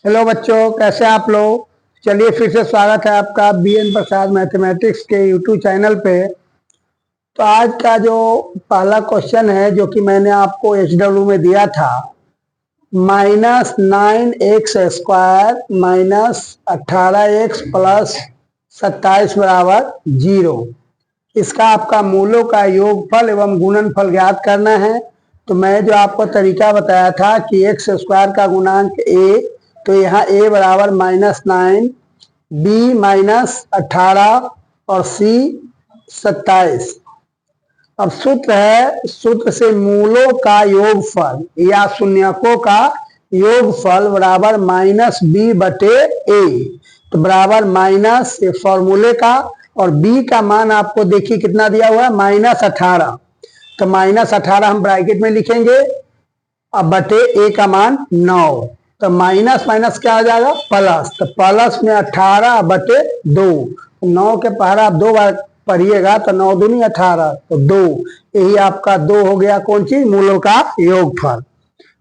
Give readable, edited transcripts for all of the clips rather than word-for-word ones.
Hello बच्चों, कैसे आप लोग। चलिए फिर से स्वागत है आपका बीएन प्रसाद मैथमेटिक्स के यूट्यूब चैनल पे। तो आज का जो पहला क्वेश्चन है जो कि मैंने आपको एचडब्ल्यू में दिया था, -9x² -18x प्लस 27 बराबर 0। इसका आपका मूलों का योगफल एवं गुणनफल ज्ञात करना है। तो मैं जो आपको तरीका बताया था कि x² का गुणांक a, तो यहाँ a बराबर -9, b -18 और c 27। अब सूत्र है, सूत्र से मूलों का योगफल या शून्यकों का योगफल बराबर -b/a। तो बराबर माइनस ये फॉर्मूले का, और b का मान आपको देखिए कितना दिया हुआ है, -18। तो -18 हम ब्रैकेट में लिखेंगे, अब बटे a का मान 9। तो माइनस माइनस क्या हो जाएगा, प्लस। तो प्लस में 18/2। 9 के पहरा आप 2 बार पढ़िएगा तो 9 दूनी 18, तो 2। यही आपका 2 हो गया कौन सी, मूलों का योगफल।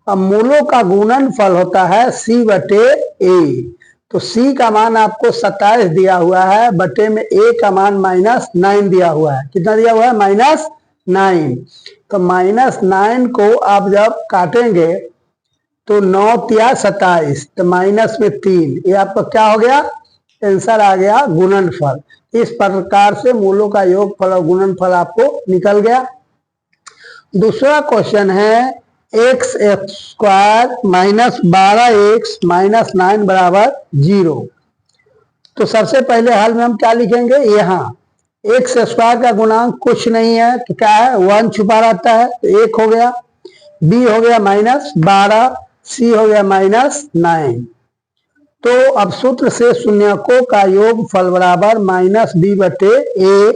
अब मूलों का गुणनफल होता है c/a। तो c का मान आपको 27 दिया हुआ है, बटे में a का मान -9 दिया हुआ है। कितना दिया हुआ है, -9। तो -9 को आप जब काटेंगे तो 9 तिया 27, तो माइनस में 3, ये आपका क्या हो गया, आंसर आ गया गुणनफल। इस प्रकार से मूलों का योगफल और गुणनफल आपको निकल गया। दूसरा क्वेश्चन है x² -12x -9 बराबर 0। तो सबसे पहले हल में हम क्या लिखेंगे, यहाँ x² का गुणांक कुछ नहीं है तो क्या है, 1 छुपा रहता है, तो 1 हो गया। b हो गया -12, c हो गया -9। तो अब सूत्र से शून्यकों का योगफल बराबर -b/a।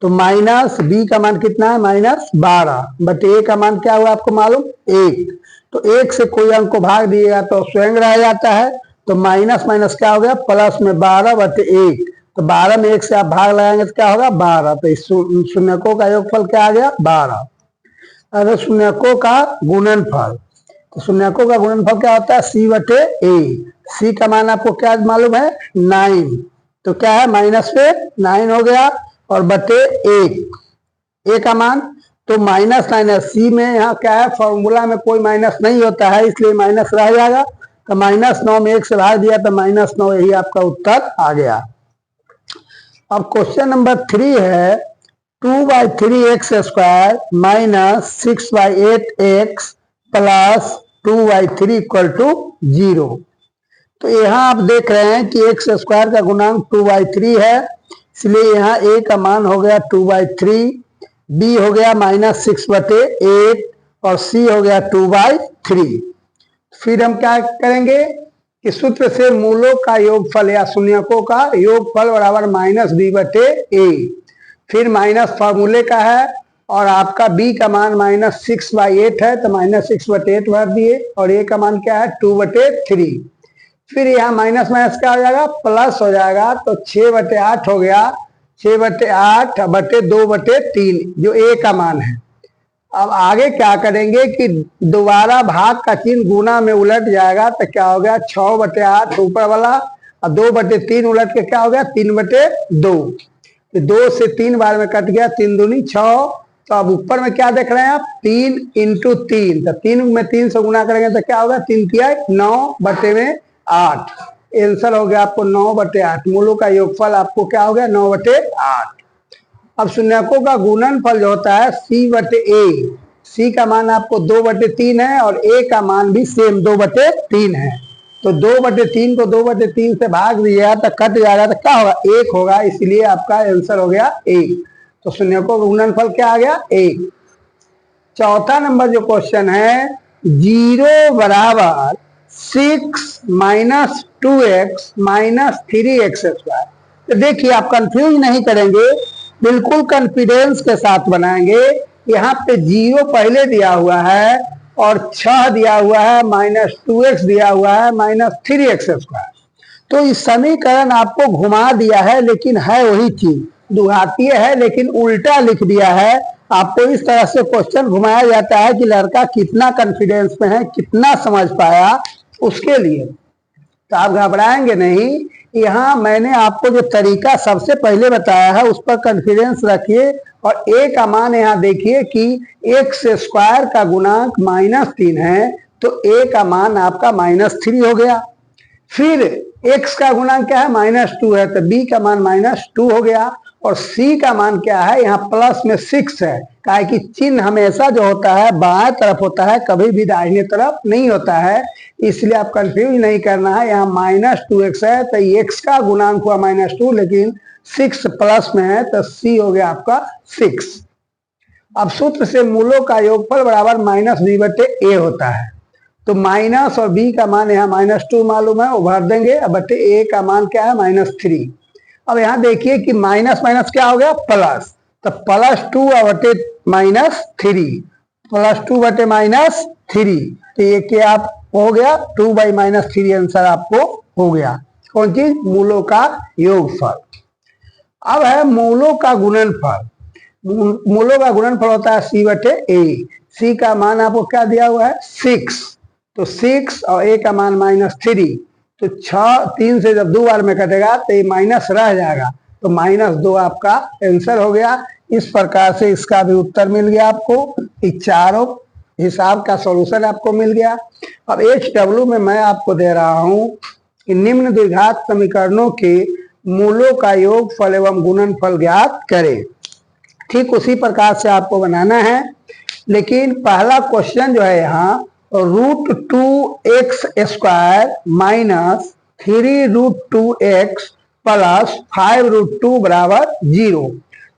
तो माइनस b का मान कितना है, -12/a का मान क्या हुआ आपको मालूम, 1। तो 1 से कोई अंक को भाग दिएगा तो स्वयं रह जाता है। तो माइनस माइनस क्या हो गया, प्लस में 12/1। तो 12 में 1 से आप भाग लगाएंगे तो क्या होगा, 12। तो इस शून्यकों का योगफल क्या आ गया, 12। अगर शून्यकों का गुणनफल, तो शून्यकों का गुणनफल क्या होता है, c/a। c का मान आपको क्या मालूम है, 9। तो क्या है, माइनस पे 9 हो गया, और बटे 1 a का मान। तो -9 c में यहाँ क्या है, फॉर्मूला में कोई माइनस नहीं होता है, इसलिए माइनस रह जाएगा। तो -9 में 1 से भाग दिया तो -9, यही आपका उत्तर आ गया। अब क्वेश्चन नंबर 3 है 2/3x² -6/8x प्लस 2/3 = 0। तो यहाँ आप देख रहे हैं कि x² का गुणांक 2/3 है, इसलिए यहाँ a का मान हो गया 2/3, b हो गया -6/8 और c हो गया 2/3। फिर हम क्या करेंगे कि सूत्र से मूलों का योगफल या शून्यकों का योगफल बराबर -b/a। फिर माइनस फॉर्मूले का है, और आपका b का मान -6/8 है, तो -6/8 भर दिए, और a का मान क्या है, 2/3। फिर यहाँ माइनस माइनस क्या हो जाएगा, प्लस हो जाएगा। तो 6/8 हो गया, 6/8/2/3 जो a का मान है। अब आगे क्या करेंगे कि दोबारा भाग का चिन्ह गुना में उलट जाएगा, तो क्या हो गया, 6/8 ऊपर वाला, और 2/3 उलट के क्या हो गया, 3/2। 2 से 3 बार में कट गया, 3 दूनी 6। तो अब ऊपर में क्या देख रहे हैं आप, 3 × 3। तो 3 में 3 से गुना करेंगे तो क्या होगा, 3 तिया 9/8। आंसर हो गया आपको 9/8। मूलों का योगफल आपको क्या हो गया, 9/8। अब शून्यकों का गुणनफल जो होता है c/a। c का मान आपको 2/3 है, और a का मान भी सेम 2/3 है। तो 2/3 को 2/3 से भाग दिया तो कट जाएगा, तो क्या होगा, 1 होगा, इसलिए आपका आंसर हो गया 1। तो शून्यकों का गुणनफल क्या आ गया, 1। चौथा नंबर जो क्वेश्चन है 0 बराबर 6 - 2x -3x²। तो देखिए आप कंफ्यूज नहीं करेंगे, बिल्कुल कॉन्फिडेंस के साथ बनाएंगे। यहाँ पे 0 पहले दिया हुआ है, और 6 दिया हुआ है, -2x दिया हुआ है, -3x²। तो इस समीकरण आपको घुमा दिया है, लेकिन है वही चीज, दुघातीय है लेकिन उल्टा लिख दिया है। आपको इस तरह से क्वेश्चन घुमाया जाता है कि लड़का कितना कॉन्फिडेंस में है, कितना समझ पाया, उसके लिए। तो आप घबराएंगे नहीं। यहाँ मैंने आपको जो तरीका सबसे पहले बताया है उस पर कॉन्फिडेंस रखिए और ए का मान यहाँ देखिए कि एक्स स्क्वायर का गुणांक -3 है, तो ए का मान आपका -3 हो गया। फिर x का गुणांक क्या है, -2 है, तो b का मान -2 हो गया। और c का मान क्या है, यहाँ प्लस में 6 है, काहे कि चिन्ह हमेशा जो होता है बाएं तरफ होता है, कभी भी दाहिने तरफ नहीं होता है, इसलिए आप कंफ्यूज नहीं करना है। यहाँ -2x है तो x का गुणांक हुआ -2, लेकिन 6 प्लस में है तो c हो गया आपका 6। अब सूत्र से मूलों का योगफल बराबर -b/a होता है, तो माइनस और b का मान यहाँ -2 मालूम है, वो भर देंगे। अब बटे a का मान क्या है, -3। अब यहाँ देखिए कि माइनस माइनस क्या हो गया, प्लस, तो +2 बटे -3, +2 बटे -3, तो ये क्या आप हो गया 2/-3 आंसर आपको हो गया। कौन चीज, मूलों का योगफल। अब है मूलों का गुणनफल। मूलों का गुणनफल होता है c/a। c का मान आपको क्या दिया हुआ है, 6, तो 6 और a का मान -3, तो 3 से जब 2 बार में कटेगा तो ये माइनस रह जाएगा, तो -2 आपका आंसर हो गया। इस प्रकार से इसका भी उत्तर मिल गया आपको, चारों हिसाब का सॉल्यूशन आपको मिल गया। अब HW में मैं आपको दे रहा हूं कि निम्न द्विघात समीकरणों के मूलों का योगफल एवं गुणनफल ज्ञात करें। ठीक उसी प्रकार से आपको बनाना है, लेकिन पहला क्वेश्चन जो है यहाँ √2x² माइनस 3√2x प्लस 5√2 बराबर 0।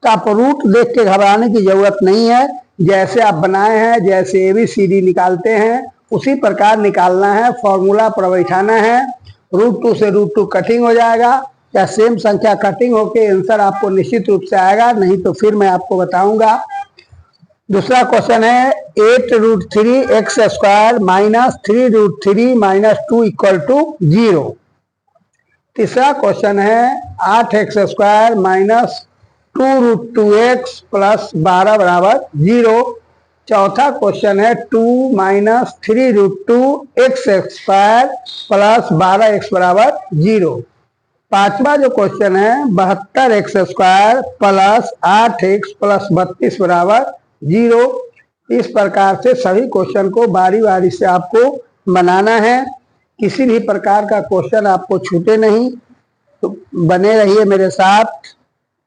तो आप रूट देख के घबराने की जरूरत नहीं है, जैसे आप बनाए हैं, जैसे ABCD निकालते हैं उसी प्रकार निकालना है, फॉर्मूला पर बैठाना है। √2 से √2 कटिंग हो जाएगा, या सेम संख्या कटिंग होके आंसर आपको निश्चित रूप से आएगा, नहीं तो फिर मैं आपको बताऊंगा। दूसरा क्वेश्चन है 8√3x² माइनस 3√3 -2 = 0। तीसरा क्वेश्चन है 8x² माइनस 2√2x प्लस 12 बराबर 0। चौथा क्वेश्चन है 2 - 3√2x² प्लस 12x बराबर 0। पांचवा जो क्वेश्चन है 72x² प्लस 8x प्लस 32 बराबर 0। इस प्रकार से सभी क्वेश्चन को बारी बारी से आपको बनाना है, किसी भी प्रकार का क्वेश्चन आपको छूटे नहीं। तो बने रहिए मेरे साथ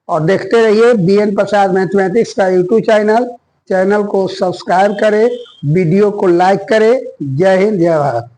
और देखते रहिए BN प्रसाद मैथमेटिक्स का यूट्यूब चैनल को सब्सक्राइब करें, वीडियो को लाइक करें। जय हिंद, जय भारत।